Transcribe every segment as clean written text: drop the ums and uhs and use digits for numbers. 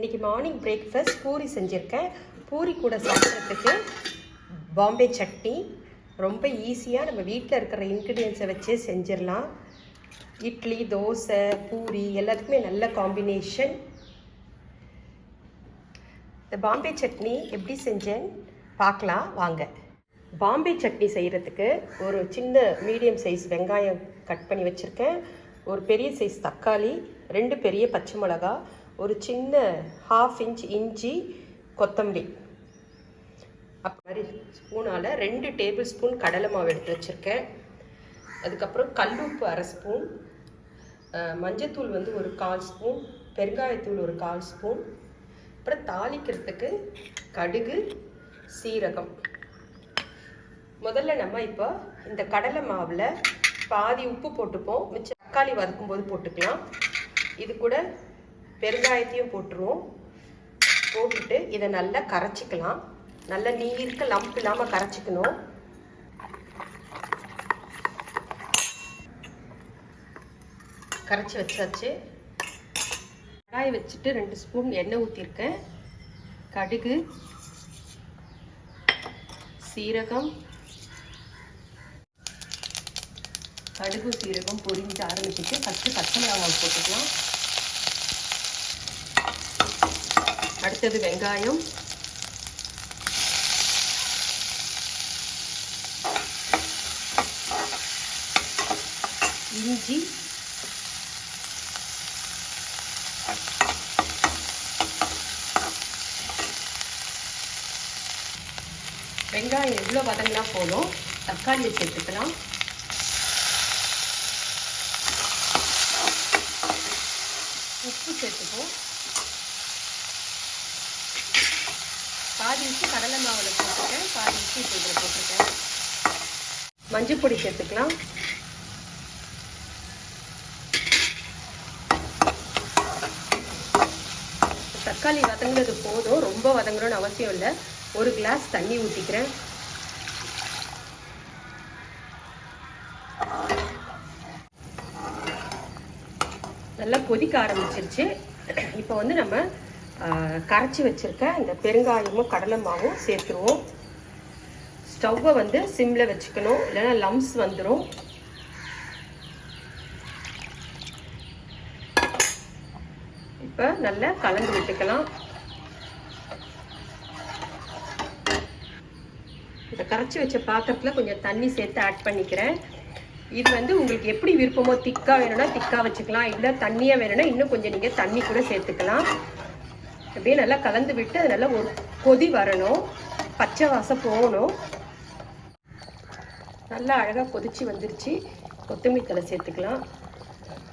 இன்றைக்கி morning breakfast puri செஞ்சுருக்கேன். பூரி கூட சாப்பிட்றதுக்கு பாம்பே சட்னி ரொம்ப ஈஸியாக நம்ம வீட்டில் இருக்கிற இன்க்ரீடியன்ஸை வச்சே செஞ்சிடலாம். இட்லி, தோசை, பூரி எல்லாத்துக்குமே நல்ல காம்பினேஷன். இந்த பாம்பே சட்னி எப்படி செஞ்சேன்னு பார்க்கலாம் வாங்க. பாம்பே சட்னி செய்கிறதுக்கு ஒரு சின்ன மீடியம் சைஸ் வெங்காயம் கட் பண்ணி வச்சுருக்கேன். ஒரு பெரிய சைஸ் தக்காளி, 2 பெரிய பச்சை மிளகா, ஒரு சின்ன 1/2 இன்ச் இஞ்சி, கொத்தமல்லி. மாதிரி ஸ்பூனால் 2 டேபிள் ஸ்பூன் கடலை மாவு எடுத்து வச்சுருக்கேன். அதுக்கப்புறம் கல்லுப்பு 1/2 ஸ்பூன், மஞ்சத்தூள் ஒரு 1/4 ஸ்பூன், பெருங்காயத்தூள் ஒரு 1/4 ஸ்பூன், அப்புறம் தாளிக்கிறதுக்கு கடுகு, சீரகம். முதல்ல நம்ம இப்போ இந்த கடலை மாவில் பாதி உப்பு போட்டுப்போம், மிச்சம் தக்காளி வதக்கும்போது போட்டுக்கலாம். இது கூட பெருங்காயத்தையும் போட்டுருவோம். போட்டுட்டு இதை நல்லா கரைச்சிக்கலாம். நல்லா நீர்க்க லம்ப் இல்லாமல் கரைச்சிக்கணும். கரைச்சி வச்சாச்சு. கடாயை வச்சுட்டு 2 ஸ்பூன் எண்ணெய் ஊற்றிருக்கேன். கடுகு, சீரகம், கடுகு சீரகம் பொரிஞ்சு ஆரம்பிச்சிட்டு ஃபஸ்ட்டு பச்சை மிளகாய் போட்டுக்கலாம். அடுத்தது வெங்காயம், இஞ்சி, வெங்காயம் எவ்வளோ வதங்கினா போதும். தக்காளியை சேர்த்துக்கலாம். உப்பு சேர்த்துப்போம். பாதி வச்சு கடலை மாவில் போட்டுருக்கேன், பாதி வச்சு இப்போ இதில் போட்டிருக்கேன். மஞ்சள் பொடி சேர்த்துக்கலாம். தக்காளி வதங்குறது போதும், ரொம்ப வதங்கணும்னு அவசியம் இல்லை. 1 கிளாஸ் தண்ணி ஊற்றிக்கிறேன். நல்லா கொதிக்க ஆரம்பிச்சிருச்சு. இப்போ நம்ம கரைச்சி வச்சுருக்க இந்த பெருங்காயமும் கடலை மாவும் சேர்த்துருவோம். ஸ்டவ்வை சிம்மில் வச்சுக்கணும், இல்லைன்னா லம்ஸ் வந்துடும். இப்போ நல்லா கலந்து விட்டுக்கலாம். இந்த கரைச்சி வச்ச பாத்திரத்தில் கொஞ்சம் தண்ணி சேர்த்து ஆட் பண்ணிக்கிறேன். இது உங்களுக்கு எப்படி விருப்பமோ, திக்காக வேணும்னா திக்காக வச்சுக்கலாம், இல்லை தண்ணியாக வேணும்னா இன்னும் கொஞ்சம் நீங்கள் தண்ணி கூட சேர்த்துக்கலாம். அப்படியே நல்லா கலந்து விட்டு அது நல்லா ஒரு கொதி வரணும், பச்சை வாசம் போகணும். நல்லா அழகாக கொதிச்சு வந்துருச்சு. கொத்தமல்லி தழை சேர்த்துக்கலாம்.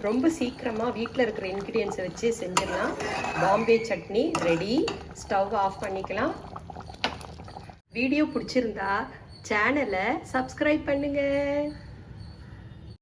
ரொம்ப சீக்கிரமாக வீட்டில் இருக்கிற இன்க்ரீடியன்ஸை வச்சு செஞ்சிடலாம். Bombay chutney ready. Stove off பண்ணிக்கலாம். வீடியோ பிடிச்சிருந்தா சேனலை சப்ஸ்கிரைப் பண்ணுங்கள்.